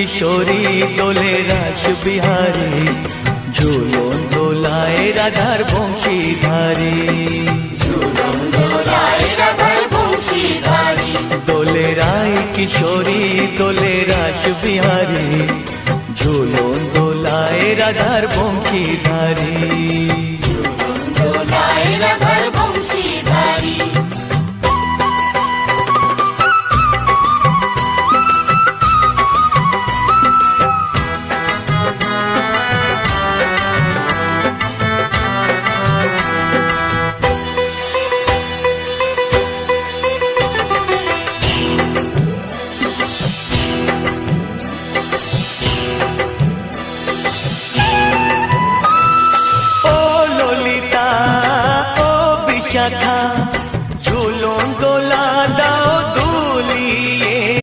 কিশোরী দোলে রাস বিহারী, ঝুলন দোলায় রাধার বংশীধারী। দোলে রায় কিশোরী দোলে রাস বিহারী, ঝুলন দোলায় রাধার বংশীধারী।